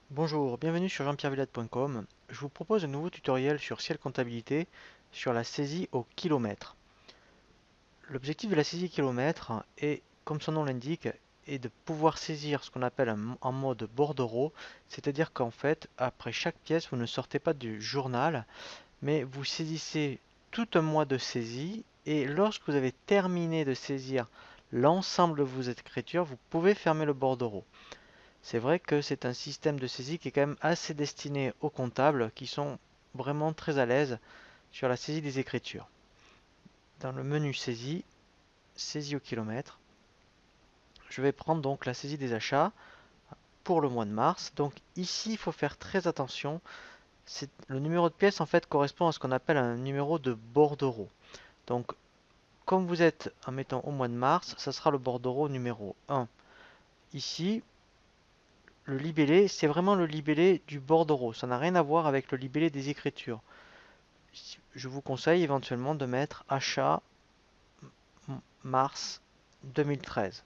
Bonjour, bienvenue sur jean-pierre-villade.com. Je vous propose un nouveau tutoriel sur Ciel Comptabilité sur la saisie au kilomètre. L'objectif de la saisie kilomètre est, comme son nom l'indique, est de pouvoir saisir ce qu'on appelle en mode bordereau, c'est-à-dire qu'en fait, après chaque pièce, vous ne sortez pas du journal, mais vous saisissez tout un mois de saisie, et lorsque vous avez terminé de saisir l'ensemble de vos écritures, vous pouvez fermer le bordereau. C'est vrai que c'est un système de saisie qui est quand même assez destiné aux comptables qui sont vraiment très à l'aise sur la saisie des écritures. Dans le menu saisie, saisie au kilomètre, je vais prendre donc la saisie des achats pour le mois de mars. Donc ici, il faut faire très attention. Le numéro de pièce en fait correspond à ce qu'on appelle un numéro de bordereau. Donc comme vous êtes, mettons, au mois de mars, ça sera le bordereau numéro 1. Ici, le libellé, c'est vraiment le libellé du bordereau. Ça n'a rien à voir avec le libellé des écritures. Je vous conseille éventuellement de mettre achat mars 2013.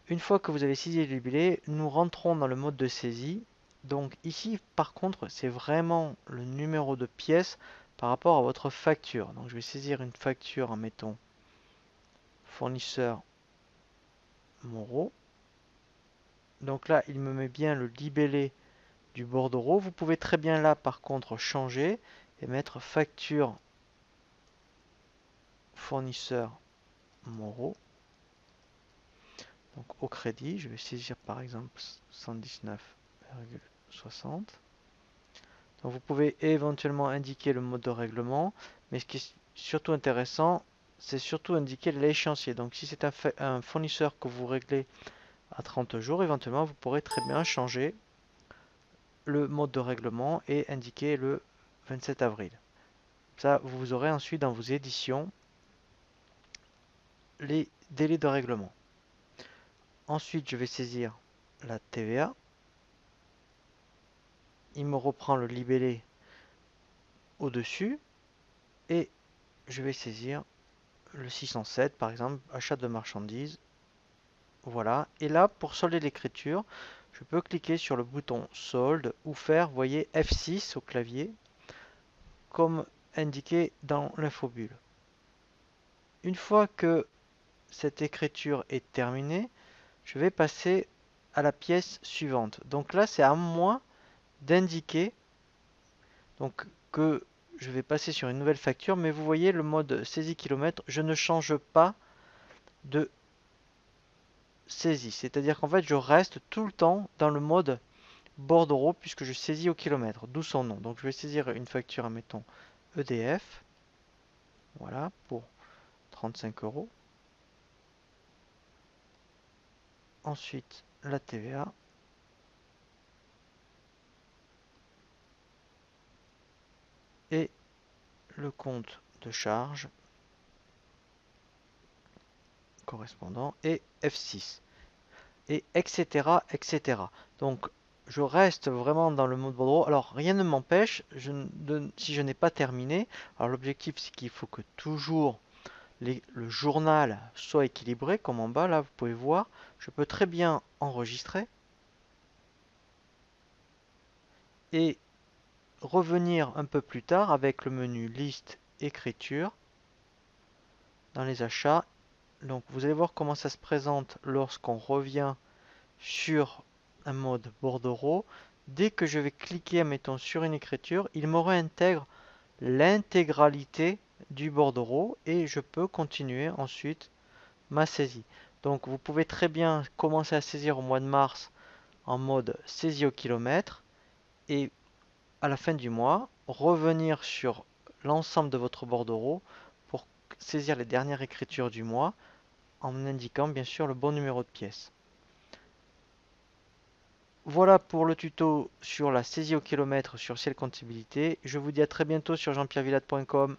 Une fois que vous avez saisi le libellé, nous rentrons dans le mode de saisie. Donc ici, par contre, c'est vraiment le numéro de pièce par rapport à votre facture. Donc je vais saisir une facture en mettant fournisseur Moreau. Donc là, il me met bien le libellé du bordereau. Vous pouvez très bien là, par contre, changer et mettre facture fournisseur Moreau. Donc au crédit, je vais saisir par exemple 119,60. Donc vous pouvez éventuellement indiquer le mode de règlement, mais ce qui est surtout intéressant, c'est surtout indiquer l'échéancier. Donc si c'est un fournisseur que vous réglez à 30 jours, éventuellement vous pourrez très bien changer le mode de règlement et indiquer le 27 avril. Ça, vous aurez ensuite dans vos éditions les délais de règlement. Ensuite, je vais saisir la TVA. Il me reprend le libellé au-dessus et je vais saisir le 607 par exemple, achat de marchandises. Voilà. Et là, pour solder l'écriture, je peux cliquer sur le bouton solde ou faire, vous voyez, F6 au clavier, comme indiqué dans l'infobulle. Une fois que cette écriture est terminée, je vais passer à la pièce suivante. Donc là, c'est à moi d'indiquer donc que je vais passer sur une nouvelle facture, mais vous voyez le mode saisie kilomètre, je ne change pas de saisie. C'est-à-dire qu'en fait, je reste tout le temps dans le mode bordereau puisque je saisis au kilomètre, d'où son nom. Donc je vais saisir une facture, admettons EDF, voilà, pour 35 euros. Ensuite, la TVA. Et le compte de charge correspondant et F6. Et etc. etc. Donc je reste vraiment dans le mode bordereau. Alors rien ne m'empêche, si je n'ai pas terminé, alors l'objectif c'est qu'il faut que toujours le journal soit équilibré, comme en bas là vous pouvez voir. Je peux très bien enregistrer et revenir un peu plus tard avec le menu liste écriture dans les achats. Donc vous allez voir comment ça se présente lorsqu'on revient sur un mode bordereau. Dès que je vais cliquer, mettons, sur une écriture, il me réintègre l'intégralité du bordereau et je peux continuer ensuite ma saisie. Donc vous pouvez très bien commencer à saisir au mois de mars en mode saisie au kilomètre et à la fin du mois revenir sur l'ensemble de votre bordereau pour saisir les dernières écritures du mois en indiquant bien sûr le bon numéro de pièce. Voilà pour le tuto sur la saisie au kilomètre sur Ciel Comptabilité. Je vous dis à très bientôt sur jean-pierre-villade.com.